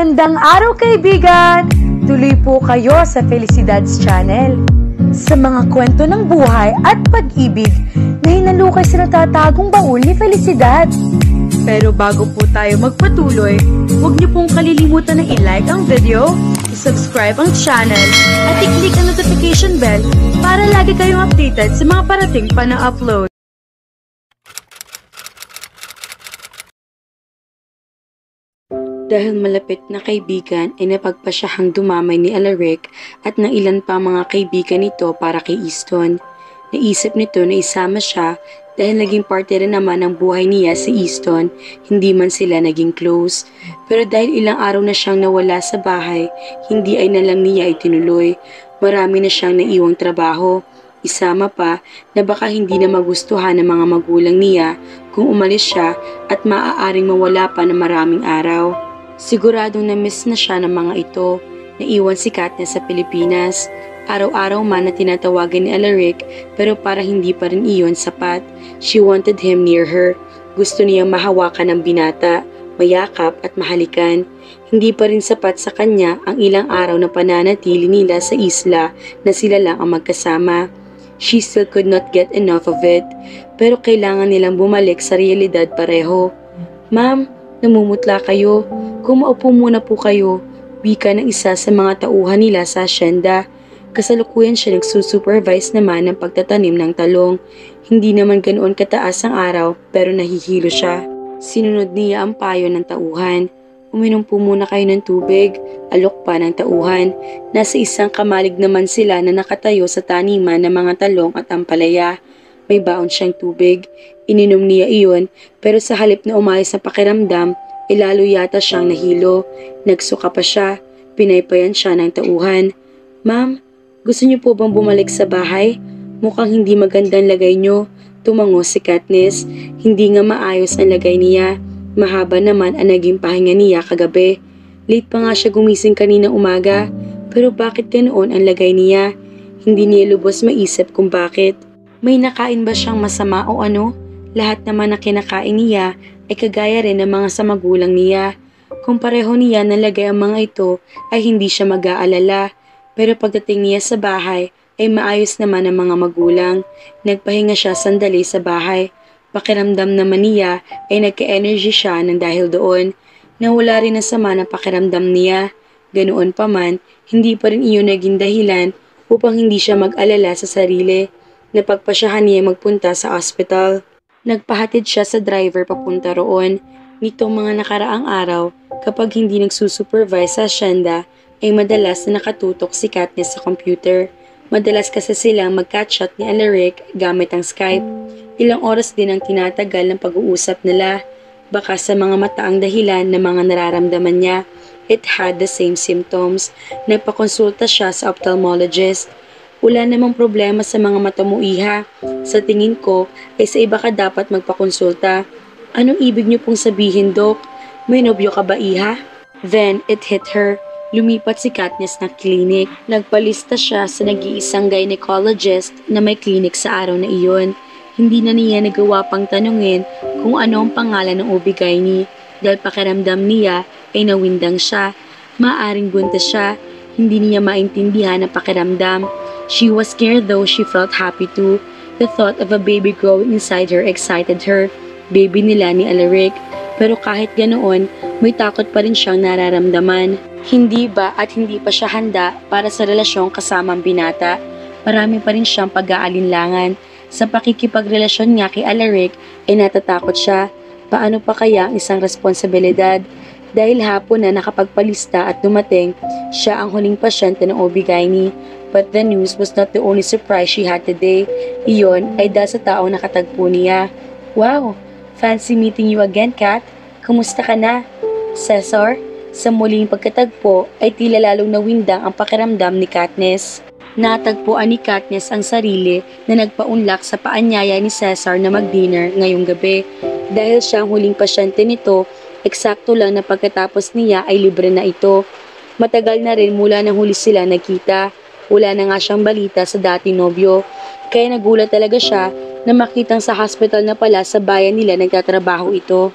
Magandang araw kaibigan! Tuloy po kayo sa Felicidad's Channel. Sa mga kwento ng buhay at pag-ibig na hinalukay sa natatagong baul ni Felicidad. Pero bago po tayo magpatuloy, huwag niyo pong kalilimutan na i-like ang video, i-subscribe ang channel, at i-click ang notification bell para lagi kayong updated sa mga parating pa na upload. Dahil malapit na kaibigan ay napagpasyahang dumamay ni Alaric at ng ilan pa mga kaibigan nito para kay Easton. Naisip nito na isama siya dahil naging parte rin naman ng buhay niya si Easton, hindi man sila naging close. Pero dahil ilang araw na siyang nawala sa bahay, hindi ay nalang niya itinuloy. Marami na siyang naiwang trabaho. Isama pa na baka hindi na magustuhan ng mga magulang niya kung umalis siya at maaaring mawala pa ng maraming araw. Siguradong na-miss na siya ng mga ito. Naiwan si Katniss sa Pilipinas. Araw-araw man na tinatawagan ni Alaric pero para hindi pa rin iyon sapat. She wanted him near her. Gusto niyang mahawakan ng binata, mayakap at mahalikan. Hindi pa rin sapat sa kanya ang ilang araw na pananatili nila sa isla na sila lang ang magkasama. She still could not get enough of it. Pero kailangan nilang bumalik sa realidad pareho. Ma'am, namumutla kayo. Kung maupo muna po kayo, wika ng isa sa mga tauhan nila sa asyenda. Kasalukuyan siya nagsusupervise naman ng pagtatanim ng talong. Hindi naman ganoon kataas ang araw pero nahihilo siya. Sinunod niya ang payo ng tauhan. Uminom po muna kayo ng tubig, alok pa ng tauhan. Nasa isang kamalig naman sila na nakatayo sa taniman ng mga talong at ampalaya. May baon siyang tubig. Ininom niya iyon pero sa halip na umayos na pakiramdam, lalo yata siyang nahilo. Nagsuka pa siya. Pinaypayan siya ng tauhan. Ma'am, gusto niyo po bang bumalik sa bahay? Mukhang hindi magandang lagay niyo. Tumango si Katniss. Hindi nga maayos ang lagay niya. Mahaba naman ang naging pahinga niya kagabi. Late pa nga siya gumising kanina umaga. Pero bakit ganoon ang lagay niya? Hindi niya lubos maisip kung bakit. May nakain ba siyang masama o ano? Lahat naman na kinakain niya ay kagaya rin ng mga sa magulang niya. Kung pareho niya nalagay ang mga ito ay hindi siya mag-aalala. Pero pagdating niya sa bahay ay maayos naman ang mga magulang. Nagpahinga siya sandali sa bahay. Pakiramdam naman niya ay nagka-energy siya ng dahil doon. Nawala rin ang sama ng pakiramdam niya. Ganoon pa man, hindi pa rin iyon naging dahilan upang hindi siya mag-alala sa sarili. Napagpasyahan niya magpunta sa ospital. Nagpahatid siya sa driver papunta roon. Nitong mga nakaraang araw, kapag hindi nagsusupervise sa asyenda, ay madalas na nakatutok si Katniss sa computer. Madalas kasi silang mag-catch-up ni Alaric gamit ang Skype. Ilang oras din ang tinatagal ng pag-uusap nila. Baka sa mga mataang dahilan ng mga nararamdaman niya, it had the same symptoms. Nagpakonsulta siya sa ophthalmologist. Wala namang problema sa mga mata mo, iha. Sa tingin ko, ay sa iba ka dapat magpakonsulta. Anong ibig niyo pong sabihin, Dok? May nobyo ka ba, iha? Then, it hit her. Lumipat si Katniss na clinic. Nagpalista siya sa nag-iisang gynecologist na may clinic sa araw na iyon. Hindi na niya nagawa pang tanungin kung ano ang pangalan ng OB-GYN dahil pakiramdam niya ay nawindang siya. Maaring buntis siya. Hindi niya maintindihan ang pakiramdam. She was scared though she felt happy too. The thought of a baby growing inside her excited her. Baby nila ni Alaric. Pero kahit ganoon, may takot pa rin siyang nararamdaman. Hindi ba at hindi pa siya handa para sa relasyong kasamang binata? Marami pa rin siyang pag-aalinlangan. Sa pakikipagrelasyon nga kay Alaric ay natatakot siya. Paano pa kaya ang isang responsibilidad? Dahil hapon na nakapagpalista at dumating, siya ang huling pasyente ng OB-GYN. But the news was not the only surprise she had today. Iyon ay dahil sa taong nakatagpo niya. Wow! Fancy meeting you again, Kat. Kumusta ka na? Cesar? Sa muling pagkatagpo ay tila lalong nawindang ang pakiramdam ni Katniss. Natagpuan ni Katniss ang sarili na nagpaunlak sa paanyaya ni Cesar na mag-dinner ngayong gabi. Dahil siya ang huling pasyente nito, eksakto lang na pagkatapos niya ay libre na ito. Matagal na rin mula nang huli sila nagkita. Wala na nga siyang balita sa dating nobyo. Kaya nagulat talaga siya na makitang sa hospital na pala sa bayan nila nagtatrabaho ito.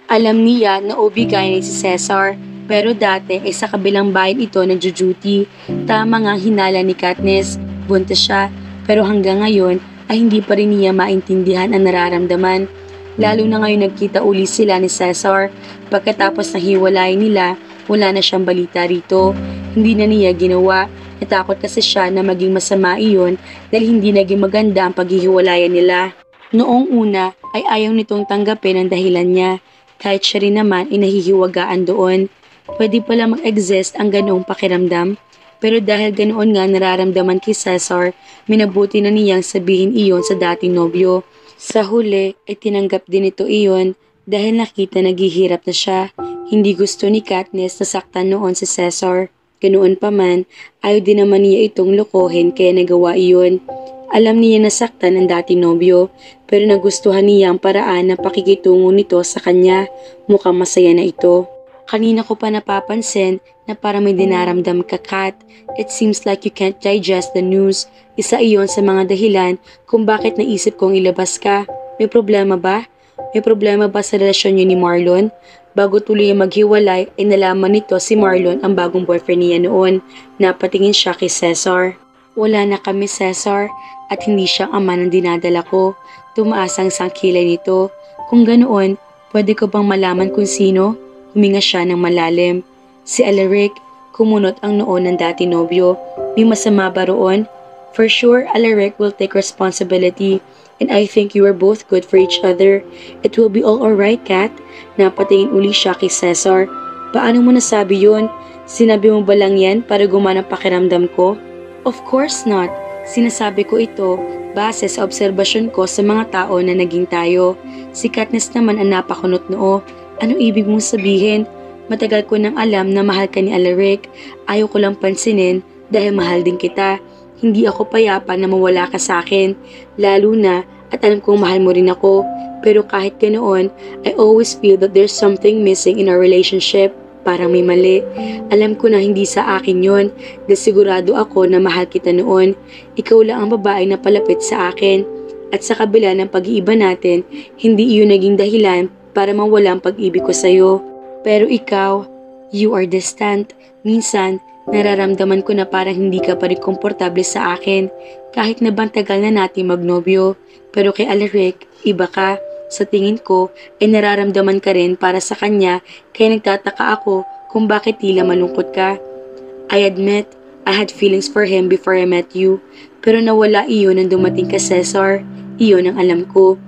Alam niya na OB-GYN si Cesar. Pero dati ay sa kabilang bayan ito nagjo-duty. Tama nga ang hinala ni Katniss, buntis siya. Pero hanggang ngayon ay hindi pa rin niya maintindihan ang nararamdaman. Lalo na ngayon nagkita uli sila ni Cesar. Pagkatapos ng hiwalay nila, wala na siyang balita rito. Hindi na niya ginawa. Natakot kasi siya na maging masama iyon dahil hindi naging maganda ang paghihiwalayan nila. Noong una ay ayaw nitong tanggapin ang dahilan niya. Kahit siya rin naman ay nahihiwagaan doon. Pwede pala mag-exist ang ganoong pakiramdam. Pero dahil ganoon nga nararamdaman kay Cesar, minabuti na niyang sabihin iyon sa dating nobyo. Sa huli ay tinanggap din ito iyon dahil nakita naghihirap na siya. Hindi gusto ni Katniss na saktan noon si Cesar. Ganoon pa man, ayaw din naman niya itong lokohin kaya nagawa iyon. Alam niya na saktan ang dating nobyo, pero nagustuhan niya ang paraan ng pakikitungo nito sa kanya. Mukhang masaya na ito. Kanina ko pa napapansin na parang may dinaramdam ka, Kat. It seems like you can't digest the news. Isa iyon sa mga dahilan kung bakit naisip kong ilabas ka. May problema ba? May problema ba sa relasyon niyo ni Marlon? Bago tuloy maghiwalay ay nalaman nito si Marlon ang bagong boyfriend niya noon. Napatingin siya kay Cesar. Wala na kami, Cesar, at hindi siya ama ng dinadala ko. Tumaas ang sangkilay nito. Kung ganoon, pwede ko bang malaman kung sino? Huminga siya ng malalim. Si Alaric, kumunot ang noo ng dati nobyo. May masama ba roon? For sure, Alaric will take responsibility and I think you are both good for each other. It will be all alright, Kat. Napatingin uli siya kay Cesar. Paano mo nasabi yun? Sinabi mo ba lang yan para gumana pakiramdam ko? Of course not. Sinasabi ko ito base sa obserbasyon ko sa mga tao na naging tayo. Si Katniss naman ang napakunot noo. Ano ibig mong sabihin? Matagal ko nang alam na mahal ka ni Alaric. Ayaw ko lang pansinin dahil mahal din kita. Hindi ako payapa na mawala ka sa akin. Lalo na at alam kong mahal mo rin ako. Pero kahit ganoon, I always feel that there's something missing in our relationship. Parang may mali. Alam ko na hindi sa akin yon. Dahil sigurado ako na mahal kita noon. Ikaw lang ang babae na palapit sa akin. At sa kabila ng pag-iiba natin, hindi iyon naging dahilan para mawala ang pag-ibig ko sa'yo. Pero ikaw, you are distant. Minsan, nararamdaman ko na parang hindi ka pa rin komportable sa akin. Kahit na bang tagal na natin magnobyo. Pero kay Alaric, iba ka. Sa tingin ko, ay nararamdaman ka rin para sa kanya kaya nagtataka ako kung bakit tila malungkot ka. I admit, I had feelings for him before I met you. Pero nawala iyon nang dumating ka, Cesar. Iyon ang alam ko.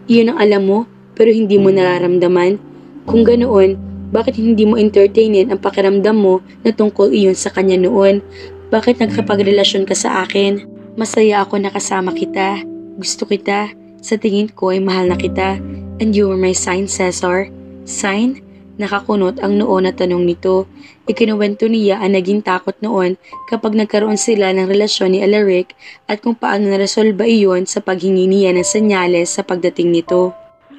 Iyon ang alam mo, pero hindi mo nararamdaman. Kung ganoon, bakit hindi mo entertainin ang pakiramdam mo na tungkol iyon sa kanya noon? Bakit nagkapagrelasyon ka sa akin? Masaya ako na kasama kita. Gusto kita. Sa tingin ko ay mahal na kita. And you were my sign, Cesar. Sign? Nakakunot ang noo na tanong nito. Ikinuwento niya ang naging takot noon kapag nagkaroon sila ng relasyon ni Alaric at kung paano naresolba iyon sa paghingi niya ng senyales sa pagdating nito.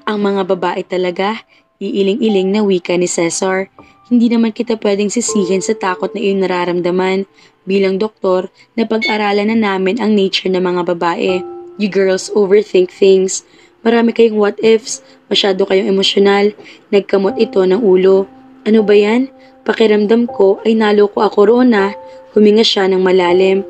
Ang mga babae talaga, iiling-iling na wika ni Cesar. Hindi naman kita pwedeng sisihin sa takot na iyong nararamdaman. Bilang doktor, napag-aralan na namin ang nature ng mga babae. You girls overthink things. Marami kayong what ifs, masyado kayong emosyonal, nagkamot ito ng ulo. Ano ba yan? Pakiramdam ko ay naloko ako roon na. Huminga siya ng malalim.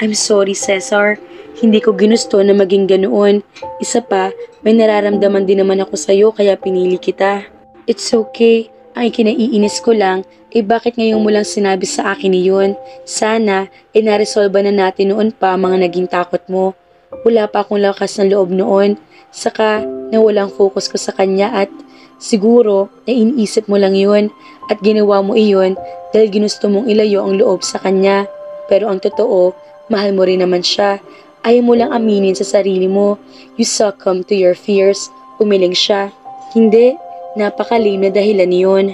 I'm sorry, Cesar. Hindi ko ginusto na maging ganoon. Isa pa, may nararamdaman din naman ako sa'yo kaya pinili kita. It's okay. Ang ikinaiinis ko lang, bakit ngayon mo lang sinabi sa akin iyon? Sana, naresolba na natin noon pa mga naging takot mo. Wala pa akong lakas ng loob noon. Saka, nawalang focus ko sa kanya at siguro, iniisip mo lang yun at ginawa mo iyon dahil ginusto mong ilayo ang loob sa kanya. Pero ang totoo, mahal mo rin naman siya. Ayaw mo lang aminin sa sarili mo. You succumb to your fears. Umiling siya. Hindi, napaka-lame na dahilan niyon.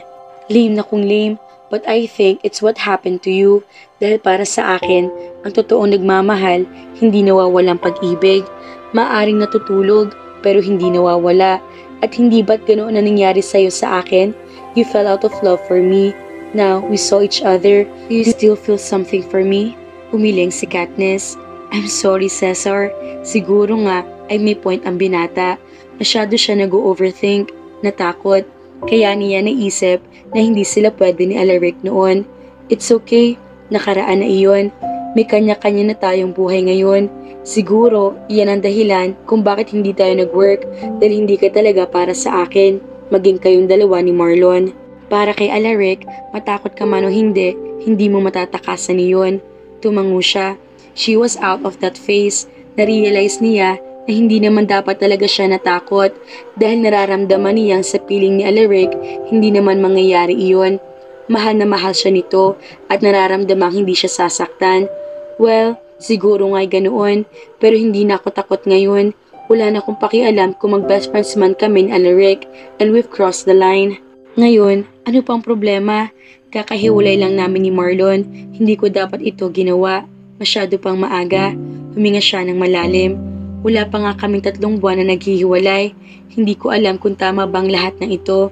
Lame na kung lame, but I think it's what happened to you. Dahil para sa akin, ang totoong nagmamahal, hindi nawawalang pag-ibig. Maaring natutulog, pero hindi nawawala. At hindi ba't ganoon na nangyari sa'yo sa akin? You fell out of love for me. Now, we saw each other. Do you still feel something for me? Umiling si Katniss. I'm sorry, Cesar. Siguro nga ay may point ang binata. Masyado siya nag-overthink, natakot. Kaya niya naisip na hindi sila pwede ni Alaric noon. It's okay, nakaraan na iyon. May kanya-kanya na tayong buhay ngayon. Siguro, iyan ang dahilan kung bakit hindi tayo nag-work dahil hindi ka talaga para sa akin, maging kayong dalawa ni Marlon. Para kay Alaric, matakot ka man o hindi mo matatakasan niyon. Tumango siya. She was out of that phase. Na-realize niya na hindi naman dapat talaga siya natakot dahil nararamdaman niyang sa piling ni Alaric, hindi naman mangyayari iyon. Mahal na mahal siya nito at nararamdamang hindi siya sasaktan. Well, siguro nga'y ganoon, pero hindi na ako takot ngayon. Wala na akong pakialam kung mag-best friends man kami ni Alaric and we've crossed the line. Ngayon, ano pang problema? Kakahiwalay lang namin ni Marlon. Hindi ko dapat ito ginawa. Masyado pang maaga. Huminga siya ng malalim. Wala pa nga kaming 3 buwan na naghihiwalay. Hindi ko alam kung tama bang lahat ng ito.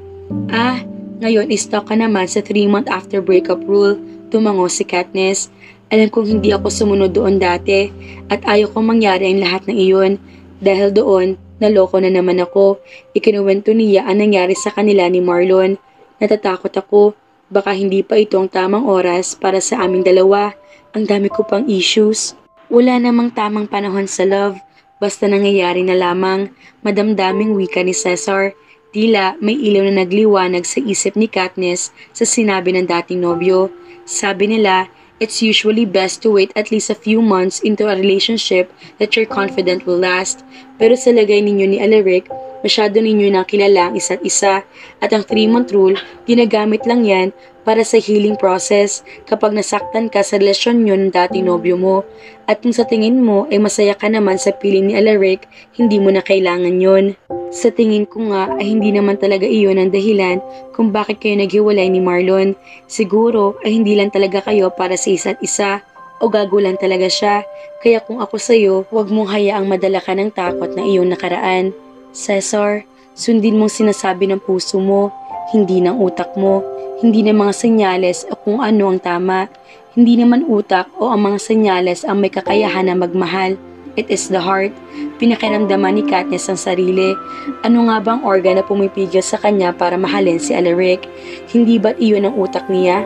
Ngayon stuck ka naman sa 3-month after breakup rule. Tumango si Katniss. Alam kong hindi ako sumunod doon dati at ayaw kong mangyari ang lahat ng iyon. Dahil doon, naloko na naman ako. Ikinuwento niya ang nangyari sa kanila ni Marlon. Natatakot ako. Baka hindi pa ito ang tamang oras para sa aming dalawa. Ang dami ko pang issues. Wala namang tamang panahon sa love. Basta nangyayari na lamang. Madamdaming wika ni Cesar. Tila may ilaw na nagliwanag sa isip ni Katniss sa sinabi ng dating nobyo. Sabi nila, it's usually best to wait at least a few months into a relationship that you're confident will last. Pero sa lagay ninyo ni Alaric, masyado ninyo na kilala ang isa't isa at ang 3-month rule, ginagamit lang yan para sa healing process kapag nasaktan ka sa relasyon nyo ng dating nobyo mo. At kung sa tingin mo ay masaya ka naman sa piling ni Alaric, hindi mo na kailangan yon. Sa tingin ko nga ay hindi naman talaga iyon ang dahilan kung bakit kayo naghiwalay ni Marlon. Siguro ay hindi lang talaga kayo para sa isa't isa o gago lang talaga siya. Kaya kung ako sa'yo, huwag mong hayaang madala ka ng takot na iyong nakaraan. Cesar, sundin mong sinasabi ng puso mo, hindi ng utak mo, hindi ng mga senyales o kung ano ang tama. Hindi naman utak o ang mga senyales ang may kakayahan na magmahal. It is the heart. Pinakiramdaman ni Katniss ang sarili. Ano nga bang organ na pumipigil sa kanya para mahalin si Alaric? Hindi ba't iyon ang utak niya?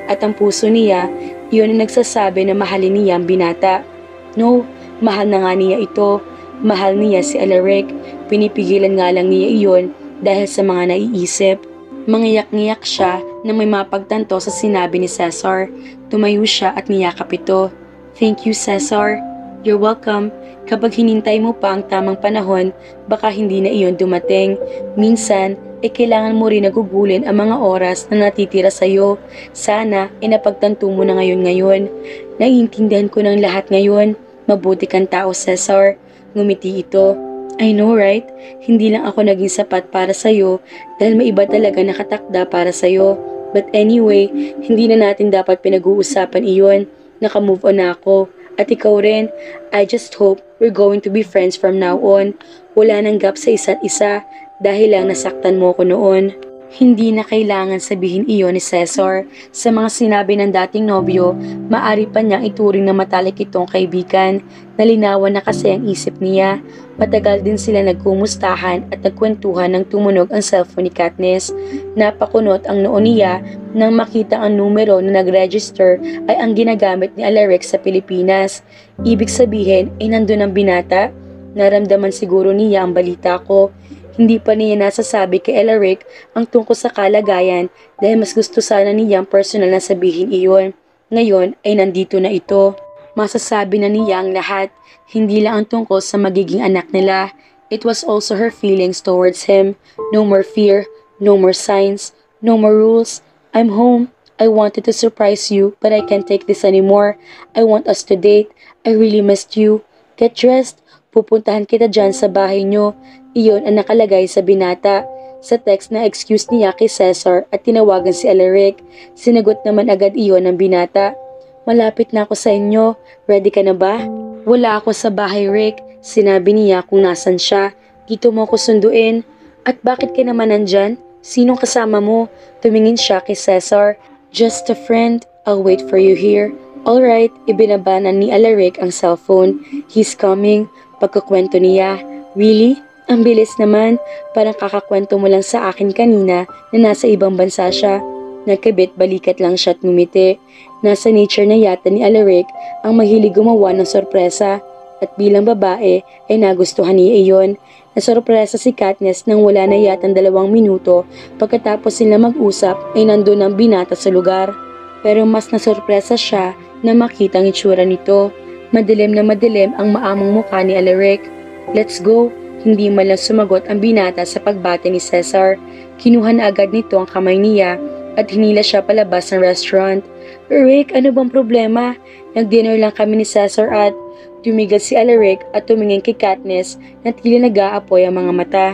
At ang puso niya, iyon ang nagsasabi na mahalin niya ang binata. No, mahal na nga niya ito. Mahal niya si Alaric. Pinipigilan nga lang niya iyon dahil sa mga naiisip. Mangiyak-ngiyak siya na may mapagtanto sa sinabi ni Cesar. Tumayo siya at niyakap ito. Thank you, Cesar. You're welcome. Kapag hinintay mo pa ang tamang panahon, baka hindi na iyon dumating. Minsan, kailangan mo rin nagugulin ang mga oras na natitira sa'yo. Sana, napagtanto mo na ngayon. Naiintindihan ko ng lahat ngayon. Mabuti kang tao, Cesar. Ngumiti ito. I know, right? Hindi lang ako naging sapat para sa'yo dahil may iba talaga nakatakda para sa'yo. But anyway, hindi na natin dapat pinag-uusapan iyon. Naka-move on na ako. At ikaw rin, I just hope we're going to be friends from now on. Wala nang gap sa isa't isa dahil lang nasaktan mo ko noon. Hindi na kailangan sabihin iyon ni Cesar. Sa mga sinabi ng dating nobyo, maari pa niyang ituring na matalik itong kaibigan. Nalinawan na kasi ang isip niya. Matagal din sila nagkumustahan at nagkwentuhan nang tumunog ang cellphone ni Katniss. Napakunot ang noo niya nang makita ang numero na nag-register ay ang ginagamit ni Alaric sa Pilipinas. Ibig sabihin ay nandun ang binata. Naramdaman siguro niya ang balita ko. Hindi pa niya nasasabi kay Alaric ang tungkol sa kalagayan dahil mas gusto sana niyang personal na sabihin iyon. Ngayon ay nandito na ito. Masasabi na niya ang lahat, hindi lang ang tungkol sa magiging anak nila. It was also her feelings towards him. No more fear, no more signs, no more rules. I'm home. I wanted to surprise you but I can't take this anymore. I want us to date. I really missed you. Get dressed. Pupuntahan kita dyan sa bahay nyo. Iyon ang nakalagay sa binata. Sa text na excuse niya kay Cesar at tinawagan si Alaric. Sinagot naman agad iyon ng binata. Malapit na ako sa inyo. Ready ka na ba? Wala ako sa bahay, Rick. Sinabi niya kung nasan siya. Dito mo ako sunduin. At bakit ka naman nandyan? Sinong kasama mo? Tumingin siya kay Cesar. Just a friend. I'll wait for you here. Alright, ibinabanan ni Alaric ang cellphone. He's coming. Pagkukwento niya. Really? Ang bilis naman, parang kakakwento mo lang sa akin kanina na nasa ibang bansa siya. Nagkabit balikat lang siya at ngumiti. Nasa nature na yata ni Alaric ang mahilig gumawa ng sorpresa. At bilang babae ay nagustuhan niya iyon. Nasorpresa si Katniss nang wala na yatang 2 minuto pagkatapos sila mag-usap ay nandun ang binata sa lugar. Pero mas nasorpresa siya na makita ang itsura nito. Madilim na madilim ang maamong mukha ni Alaric. "Let's go." Hindi man lang sumagot ang binata sa pagbate ni Cesar. Kinuha na agad nito ang kamay niya at hinila siya palabas ng restaurant. "Rick, ano bang problema? Nag-dinner lang kami ni Cesar at..." Tumigil si Alaric at tumingin kay Katniss na tila nag-aapoy ang mga mata.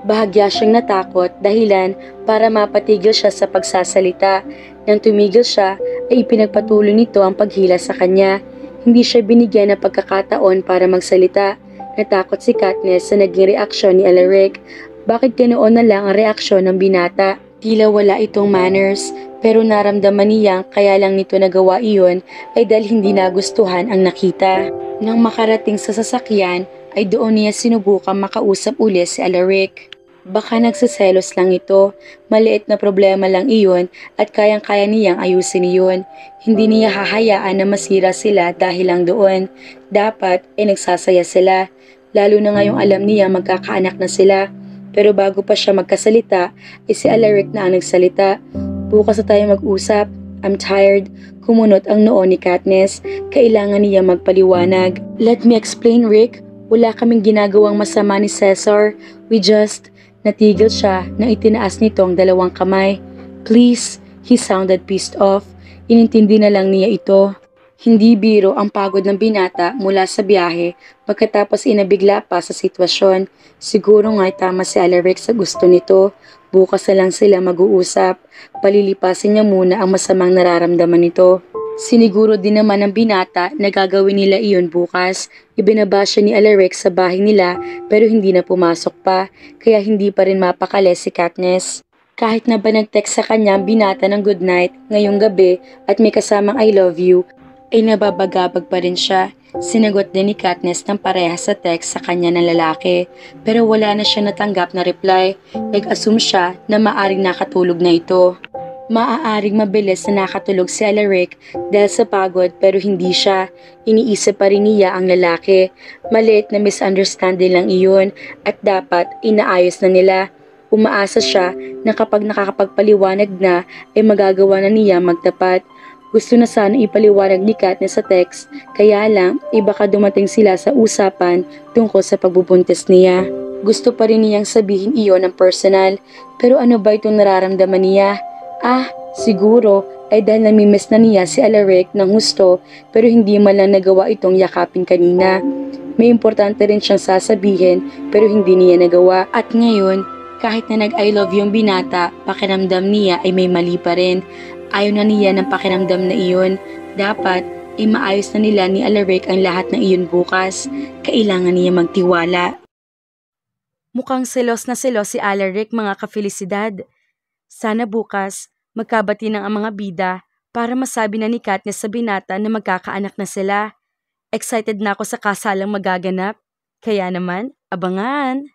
Bahagya siyang natakot dahilan para mapatigil siya sa pagsasalita. Nang tumigil siya ay ipinagpatuloy nito ang paghila sa kanya. Hindi siya binigyan ng pagkakataon para magsalita. Natakot si Katniss sa naging reaksyon ni Alaric. Bakit ganoon na lang ang reaksyon ng binata? Tila wala itong manners, pero naramdaman niyang kaya lang nito nagawa iyon ay dahil hindi nagustuhan ang nakita. Nang makarating sa sasakyan ay doon niya sinubukang makausap uli si Alaric. Baka nagsiselos lang ito, maliit na problema lang iyon at kayang-kaya niyang ayusin iyon. Hindi niya hahayaan na masira sila dahil lang doon. Dapat ay nagsasaya sila, lalo na ngayong alam niya magkakaanak na sila. Pero bago pa siya magkasalita, ay si Alaric na ang nagsalita. "Bukas na tayo mag-usap. I'm tired." Kumunot ang noo ni Katniss. Kailangan niya magpaliwanag. "Let me explain, Rick. Wala kaming ginagawang masama ni Cesar. We just..." Natigil siya nang itinaas nito ang 2 kamay. "Please." He sounded pissed off. Inintindi na lang niya ito. Hindi biro ang pagod ng binata mula sa biyahe pagkatapos inabigla pa sa sitwasyon. Siguro nga'y tama si Alaric sa gusto nito. Bukas na lang sila mag-uusap. Palilipasin niya muna ang masamang nararamdaman nito. Siniguro din naman ng binata na gagawin nila iyon bukas. Ibinaba siya ni Alaric sa bahay nila pero hindi na pumasok pa, kaya hindi pa rin mapakali si Katniss. Kahit na ba nag-text sa kanya ang binata ng good night ngayong gabi at may kasamang I love you, ay nababagabag pa rin siya. Sinagot din ni Katniss ng parehas sa text sa kanya ng lalaki, pero wala na siya natanggap na reply. Nag-assume siya na maaring nakatulog na ito. Maaaring mabilis na nakatulog si Alaric dahil sa pagod pero hindi siya. Iniisip pa rin niya ang lalaki. Maliit na misunderstanding lang iyon at dapat inaayos na nila. Umaasa siya na kapag nakakapagpaliwanag na ay magagawa na niya magtapat. Gusto na sana ipaliwanag ni Katniss sa text, kaya lang baka dumating sila sa usapan tungkol sa pagbubuntis niya. Gusto pa rin niyang sabihin iyon ng personal, pero ano ba itong nararamdaman niya? Siguro ay dahil namimiss na niya si Alaric ng husto pero hindi man lang nagawa itong yakapin kanina. May importante rin siyang sasabihin pero hindi niya nagawa. At ngayon, kahit na nag-I love yung binata, pakiramdam niya ay may mali pa rin. Ayaw na niya ng pakiramdam na iyon. Dapat ay maayos na nila ni Alaric ang lahat ng iyon bukas. Kailangan niya magtiwala. Mukhang selos na selos si Alaric, mga kafelisidad. Sana bukas magkabati ng ang mga bida para masabi na ni Katniss sa binata na magkakaanak na sila. Excited na ako sa kasalang magaganap. Kaya naman, abangan!